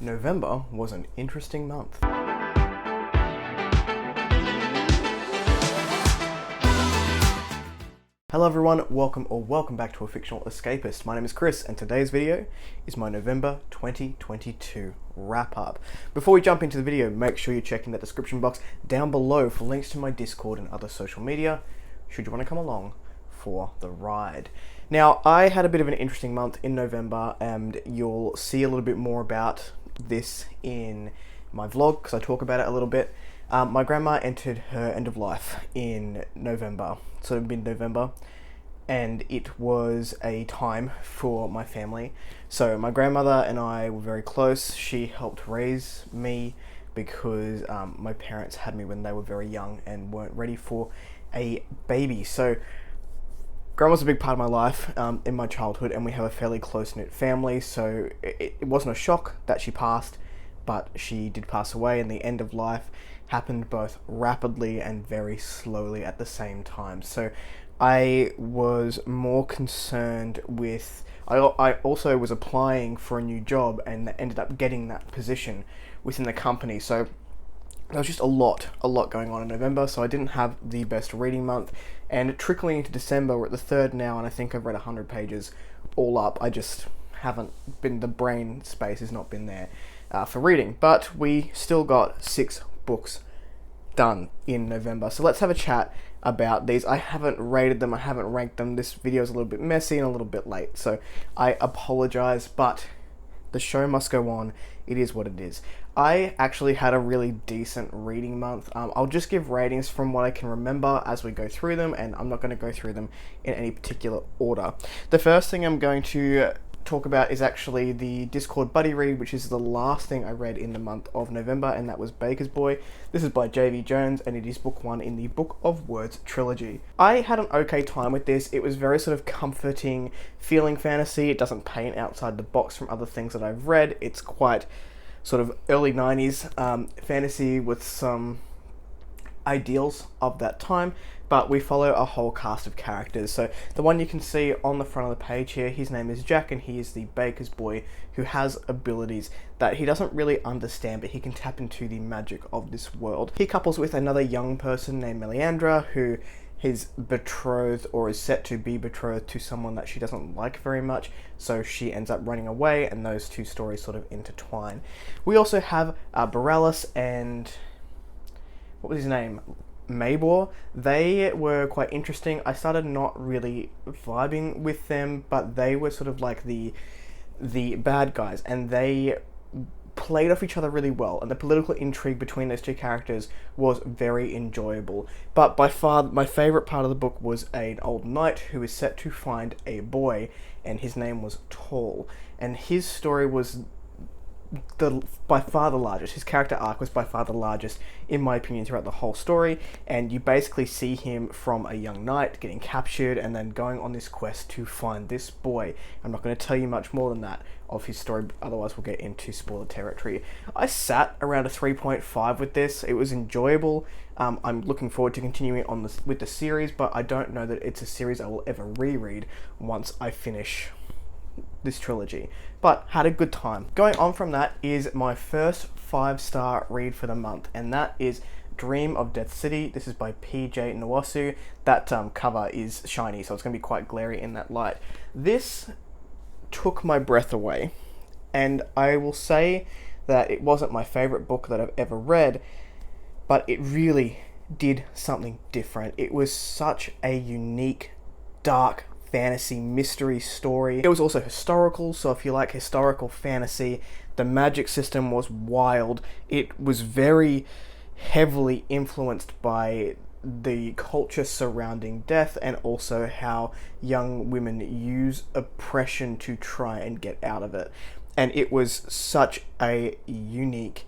November was an interesting month. Hello everyone, welcome back to A Fictional Escapist. My name is Kris and today's video is my November 2022 wrap up. Before we jump into the video, make sure you're checking that description box down below for links to my Discord and other social media, should you want to come along for the ride. Now, I had a bit of an interesting month in November and you'll see a little bit more about this in my vlog because I talk about it a little bit. My grandma entered her end of life in November, sort of mid-November, and it was a time for my family. So my grandmother and I were very close. She helped raise me because my parents had me when they were very young and weren't ready for a baby. So grandma's a big part of my life in my childhood, and we have a fairly close-knit family, so it wasn't a shock that she passed, but she did pass away, and the end of life happened both rapidly and very slowly at the same time. So I was more concerned with, I also was applying for a new job and ended up getting that position within the company. So there was just a lot going on in November, so I didn't have the best reading month. And trickling into December, we're at the 3rd now, and I think I've read 100 pages all up. I just haven't been, the brain space has not been there for reading. But we still got 6 books done in November. So let's have a chat about these. I haven't rated them, I haven't ranked them. This video is a little bit messy and a little bit late, so I apologize, but the show must go on. It is what it is. I actually had a really decent reading month. I'll just give ratings from what I can remember as we go through them, and I'm not going to go through them in any particular order. The first thing I'm going to talk about is actually the Discord buddy read, which is the last thing I read in the month of November, and that was Baker's Boy. This is by J.V. Jones, and it is book 1 in the Book of Words trilogy. I had an okay time with this. It was very sort of comforting feeling fantasy. It doesn't paint outside the box from other things that I've read. It's quite sort of early 90s fantasy with some ideals of that time, but we follow a whole cast of characters. So the one you can see on the front of the page here, his name is Jack, and he is the baker's boy who has abilities that he doesn't really understand, but he can tap into the magic of this world. He couples with another young person named Meleandra, who is betrothed or is set to be betrothed to someone that she doesn't like very much, so she ends up running away, and those two stories sort of intertwine. We also have Borealis and what was his name? Maybor. They were quite interesting. I started not really vibing with them, but they were sort of like the bad guys, and they played off each other really well, and the political intrigue between those two characters was very enjoyable. But by far my favourite part of the book was an old knight who is set to find a boy, and his name was Tall, and his story was by far the largest. His character arc was by far the largest, in my opinion, throughout the whole story, and you basically see him from a young knight getting captured and then going on this quest to find this boy. I'm not going to tell you much more than that of his story, otherwise we'll get into spoiler territory. I sat around a 3.5 with this. It was enjoyable. I'm looking forward to continuing on with the series, but I don't know that it's a series I will ever reread once I finish this trilogy, but had a good time. Going on from that is my first 5-star read for the month, and that is Dream of Death City. This is by P.J. Nwasu. That cover is shiny, so it's going to be quite glary in that light. This took my breath away, and I will say that it wasn't my favorite book that I've ever read, but it really did something different. It was such a unique, dark fantasy mystery story. It was also historical, so if you like historical fantasy, the magic system was wild. It was very heavily influenced by the culture surrounding death, and also how young women use oppression to try and get out of it. And it was such a unique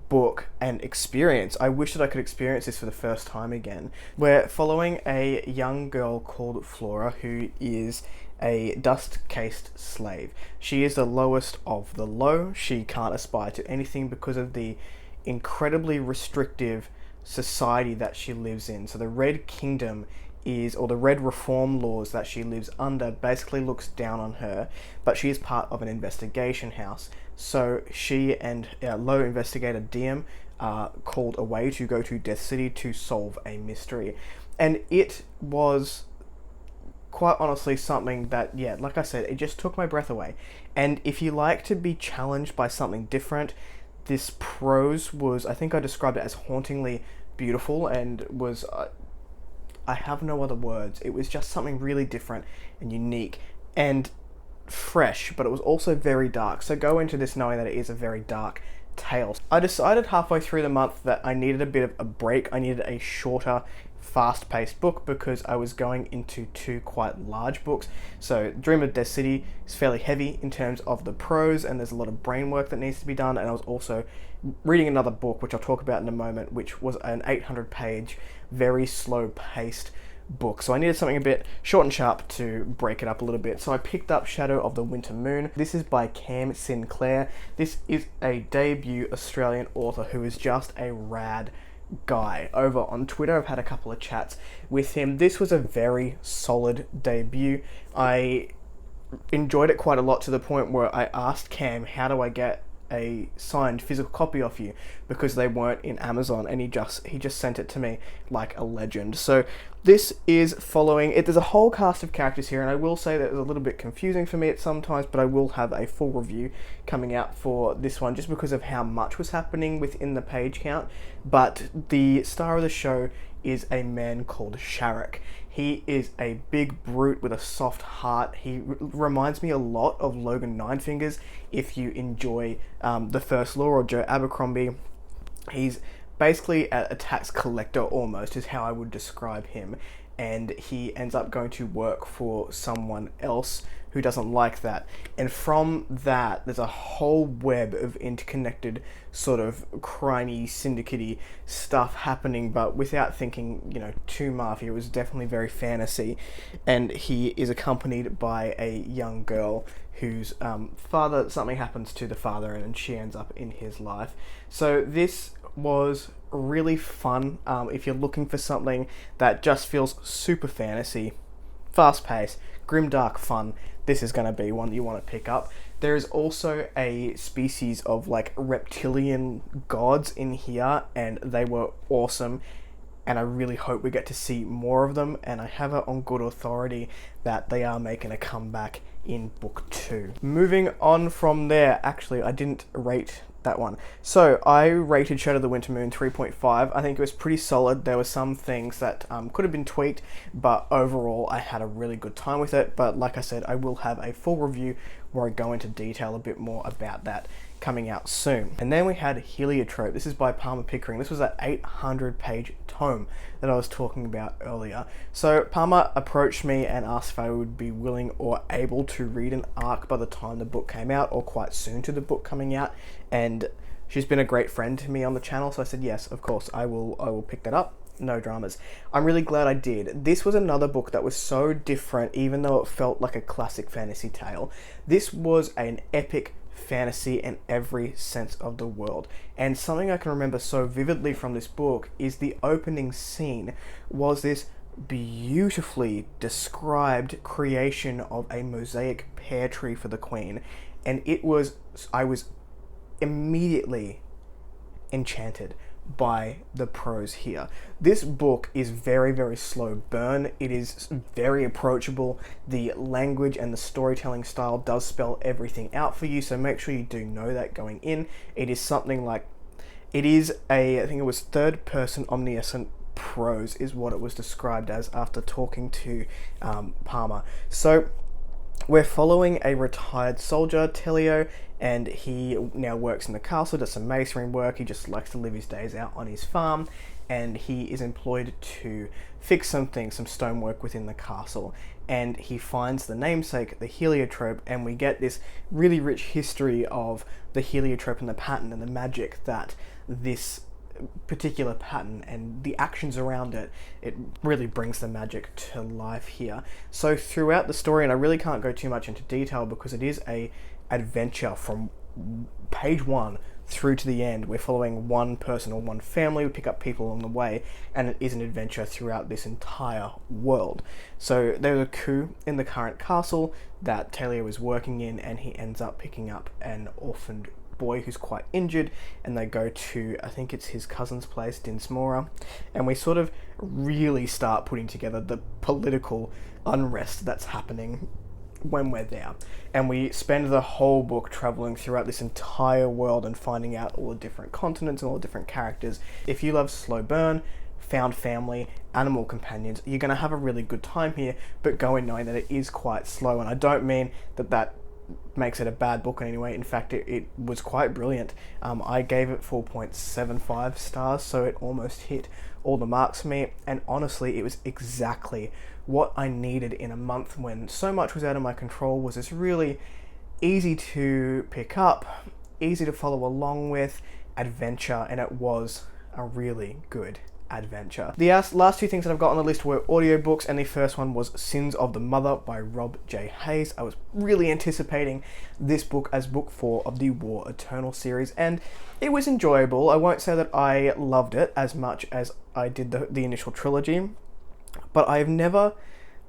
book and experience. I wish that I could experience this for the first time again. We're following a young girl called Flora, who is a dust-cased slave. She is the lowest of the low. She can't aspire to anything because of the incredibly restrictive society that she lives in. So the Red Kingdom is, or the Red Reform laws that she lives under, basically looks down on her, but she is part of an investigation house. So she and low investigator Diem are called away to go to Death City to solve a mystery. And it was quite honestly something that, yeah, like I said, it just took my breath away. And if you like to be challenged by something different, this prose was, I think I described it as hauntingly beautiful, and was, I have no other words. It was just something really different and unique and fresh, but it was also very dark. So go into this knowing that it is a very dark tale. I decided halfway through the month that I needed a bit of a break. I needed a shorter, fast-paced book because I was going into two quite large books. So Dream of Death City is fairly heavy in terms of the prose, and there's a lot of brain work that needs to be done. And I was also reading another book, which I'll talk about in a moment, which was an 800-page, very slow-paced book. So I needed something a bit short and sharp to break it up a little bit. So I picked up Shadow of the Winter Moon. This is by Cam Sinclair. This is a debut Australian author who is just a rad guy. Over on Twitter, I've had a couple of chats with him. This was a very solid debut. I enjoyed it quite a lot, to the point where I asked Cam, how do I get a signed physical copy off you, because they weren't in Amazon, and he just sent it to me like a legend. So this is following it. There's a whole cast of characters here, and I will say that it was a little bit confusing for me at sometimes, but I will have a full review coming out for this one just because of how much was happening within the page count. But the star of the show is a man called Sharrock. He is a big brute with a soft heart. He reminds me a lot of Logan Ninefingers if you enjoy The First Law or Joe Abercrombie. He's basically a tax collector almost, is how I would describe him. And he ends up going to work for someone else who doesn't like that. And from that, there's a whole web of interconnected sort of crimey, syndicate-y stuff happening, but without thinking, too mafia. It was definitely very fantasy. And he is accompanied by a young girl whose father, something happens to the father, and she ends up in his life. So this was really fun. If you're looking for something that just feels super fantasy, fast-paced, grimdark fun, this is going to be one that you want to pick up. There is also a species of reptilian gods in here, and they were awesome, and I really hope we get to see more of them, and I have it on good authority that they are making a comeback in book 2. Moving on from there, actually I didn't rate that one. So I rated Shadow of the Winter Moon 3.5. I think it was pretty solid. There were some things that could have been tweaked, but overall I had a really good time with it. But like I said, I will have a full review where I go into detail a bit more about that coming out soon. And then we had Heliotrope. This is by Palmer Pickering. This was that 800-page tome that I was talking about earlier. So Palmer approached me and asked if I would be willing or able to read an arc by the time the book came out, or quite soon to the book coming out. And she's been a great friend to me on the channel, so I said yes, of course, I will pick that up. No dramas. I'm really glad I did. This was another book that was so different, even though it felt like a classic fantasy tale. This was an epic fantasy in every sense of the word. And something I can remember so vividly from this book is the opening scene was this beautifully described creation of a mosaic pear tree for the queen. And I was immediately enchanted by the prose here. This book is very, very slow burn. It is very approachable. The language and the storytelling style does spell everything out for you, so make sure you do know that going in. It is something like, I think it was third person omniscient prose is what it was described as after talking to Palmer. So we're following a retired soldier, Telio, and he now works in the castle, does some masonry work. He just likes to live his days out on his farm, and he is employed to fix some things, some stonework within the castle. And he finds the namesake, the Heliotrope, and we get this really rich history of the Heliotrope and the pattern and the magic that this particular pattern and the actions around it really brings the magic to life here. So throughout the story, and I really can't go too much into detail because it is a adventure from page 1 through to the end. We're following one person or one family. We pick up people along the way, and it is an adventure throughout this entire world. So there's a coup in the current castle that Talia is working in, and he ends up picking up an orphaned boy who's quite injured, and they go to, I think it's his cousin's place, Dinsmora, and we sort of really start putting together the political unrest that's happening when we're there. And we spend the whole book traveling throughout this entire world and finding out all the different continents and all the different characters. If you love slow burn, found family, animal companions, you're going to have a really good time here, but go in knowing that it is quite slow. And I don't mean that makes it a bad book in any way. In fact, it was quite brilliant. I gave it 4.75 stars, so it almost hit all the marks for me, and honestly it was exactly what I needed in a month when so much was out of my control. Was this really easy to pick up, easy to follow along with adventure, and it was a really good adventure. The last two things that I've got on the list were audiobooks, and the first one was Sins of the Mother by Rob J. Hayes. I was really anticipating this book as book 4 of the War Eternal series, and it was enjoyable. I won't say that I loved it as much as I did the initial trilogy, but I've never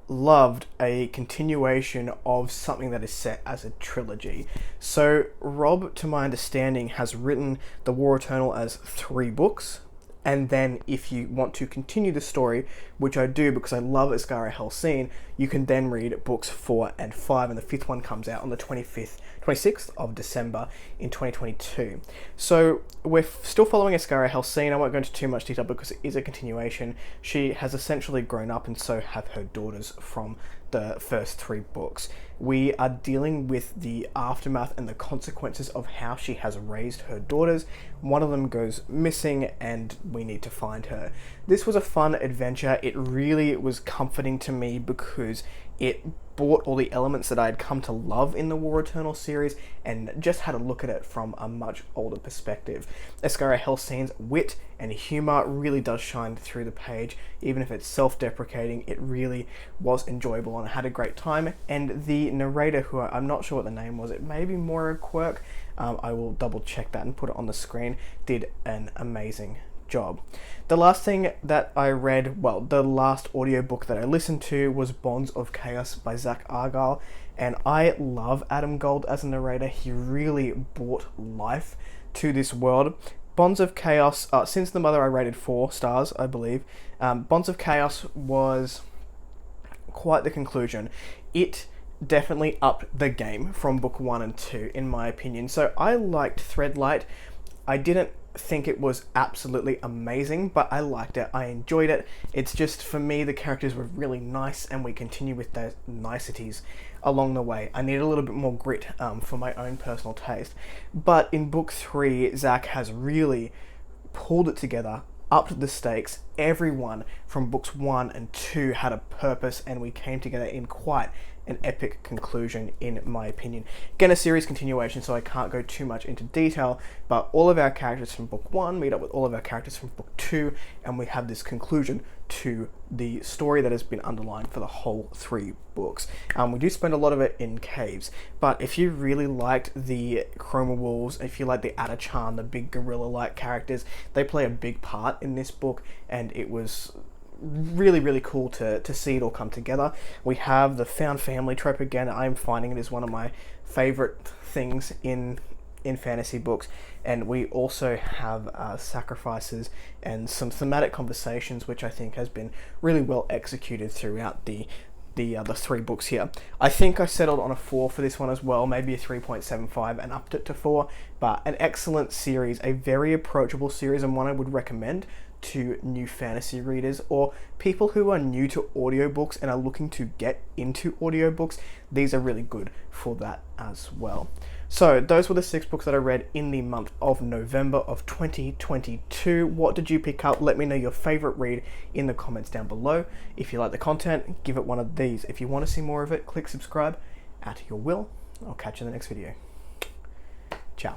loved a continuation of something that is set as a trilogy. So Rob, to my understanding, has written The War Eternal as 3 books, and then if you want to continue the story, which I do because I love Iscara Helsene, you can then read books 4 and 5, and the 5th one comes out on the 26th of December in 2022. So we're still following Iscara Helsene. I won't go into too much detail because it is a continuation. She has essentially grown up, and so have her daughters from the first 3 books. We are dealing with the aftermath and the consequences of how she has raised her daughters. One of them goes missing, and we need to find her. This was a fun adventure. It really was comforting to me because it brought all the elements that I had come to love in the War Eternal series and just had a look at it from a much older perspective. Iscara Helsene's wit and humour really does shine through the page. Even if it's self-deprecating, it really was enjoyable, and I had a great time. And the narrator, who I'm not sure what the name was, it may be Moira Quirk, I will double check that and put it on the screen, did an amazing job. The last thing that I read, well, the last audiobook that I listened to was Bonds of Chaos by Zach Argyle, and I love Adam Gold as a narrator. He really brought life to this world. Bonds of Chaos, Since the Mother I rated 4 stars, I believe. Bonds of Chaos was quite the conclusion. It definitely upped the game from book 1 and 2, in my opinion. So I liked Threadlight. I didn't think it was absolutely amazing, but I liked it. I enjoyed it. It's just, for me, the characters were really nice, and we continue with those niceties along the way. I need a little bit more grit for my own personal taste. But in book 3, Zach has really pulled it together, upped the stakes. Everyone from books 1 and 2 had a purpose, and we came together in quite an epic conclusion, in my opinion. Again, a series continuation, so I can't go too much into detail, but all of our characters from book 1 meet up with all of our characters from book 2, and we have this conclusion to the story that has been underlined for the whole 3 books. We do spend a lot of it in caves, but if you really liked the Chroma Wolves, if you like the Atachan, the big gorilla-like characters, they play a big part in this book, and it was really cool to see it all come together. We have the found family trope again. I'm finding it is one of my favorite things in fantasy books, and we also have sacrifices and some thematic conversations, which I think has been really well executed throughout the 3 books here. I think I settled on a 4 for this one as well, maybe a 3.75, and upped it to 4, but an excellent series, a very approachable series, and one I would recommend to new fantasy readers or people who are new to audiobooks and are looking to get into audiobooks. These are really good for that as well. So those were the 6 books that I read in the month of November of 2022. What did you pick up? Let me know your favorite read in the comments down below. If you like the content, give it one of these. If you want to see more of it, click subscribe at your will. I'll catch you in the next video. Ciao.